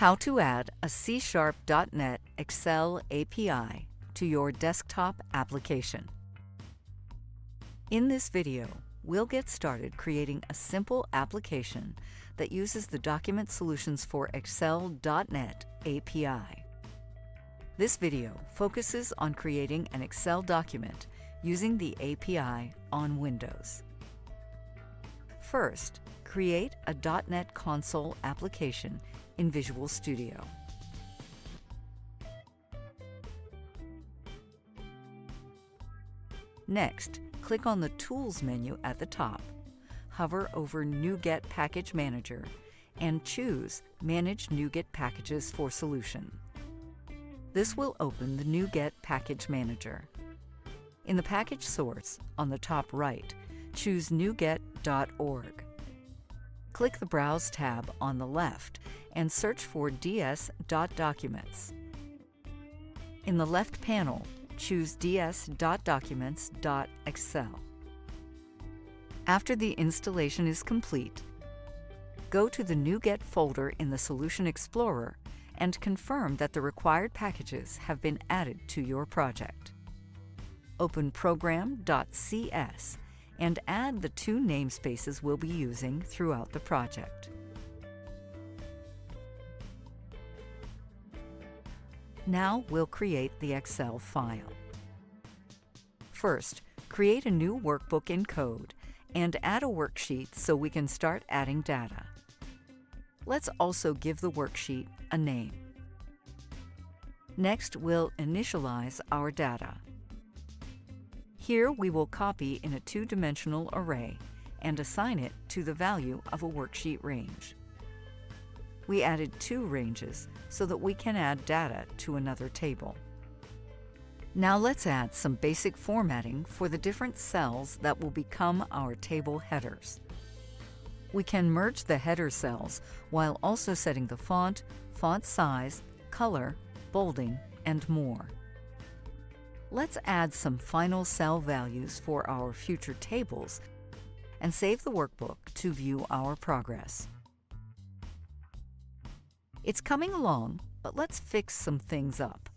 How to add a C#.NET Excel API to your desktop application. In this video, we'll get started creating a simple application that uses the Document Solutions for Excel.NET API. This video focuses on creating an Excel document using the API on Windows. First, create a .NET Console application in Visual Studio. Next, click on the Tools menu at the top, hover over NuGet Package Manager, and choose Manage NuGet Packages for Solution. This will open the NuGet Package Manager. In the package source, on the top right, choose NuGet.org. Click the Browse tab on the left and search for ds.documents. In the left panel, choose ds.documents.excel. After the installation is complete, go to the NuGet folder in the Solution Explorer and confirm that the required packages have been added to your project. Open program.cs and add the two namespaces we'll be using throughout the project. Now we'll create the Excel file. First, create a new workbook in Code and add a worksheet so we can start adding data. Let's also give the worksheet a name. Next, we'll initialize our data. Here we will copy in a two-dimensional array and assign it to the value of a worksheet range. We added two ranges so that we can add data to another table. Now let's add some basic formatting for the different cells that will become our table headers. We can merge the header cells while also setting the font size, color, bolding, and more. Let's add some final cell values for our future tables and save the workbook to view our progress. It's coming along, but let's fix some things up.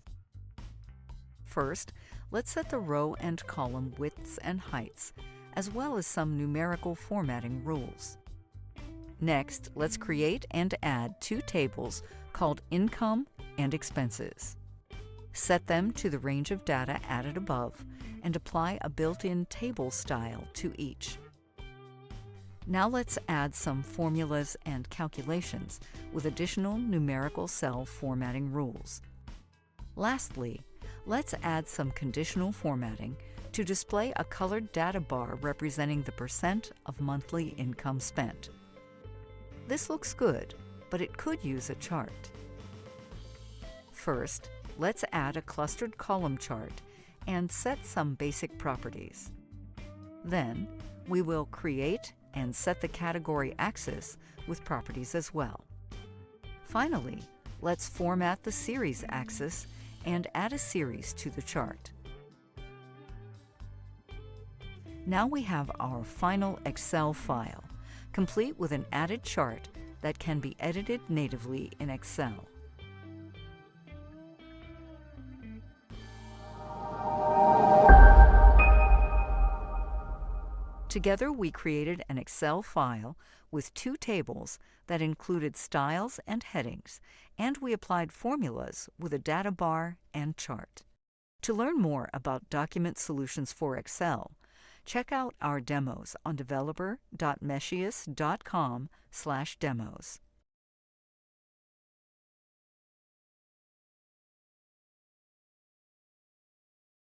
First, let's set the row and column widths and heights, as well as some numerical formatting rules. Next, let's create and add two tables called Income and Expenses. Set them to the range of data added above and apply a built-in table style to each. Now let's add some formulas and calculations with additional numerical cell formatting rules. Lastly, let's add some conditional formatting to display a colored data bar representing the % of monthly income spent. This looks good, but it could use a chart. First, let's add a clustered column chart and set some basic properties. Then, we will create and set the category axis with properties as well. Finally, let's format the series axis and add a series to the chart. Now we have our final Excel file, complete with an added chart that can be edited natively in Excel. Together, we created an Excel file with two tables that included styles and headings, and we applied formulas with a data bar and chart. To learn more about Document Solutions for Excel, check out our demos on developer.meshius.com/demos.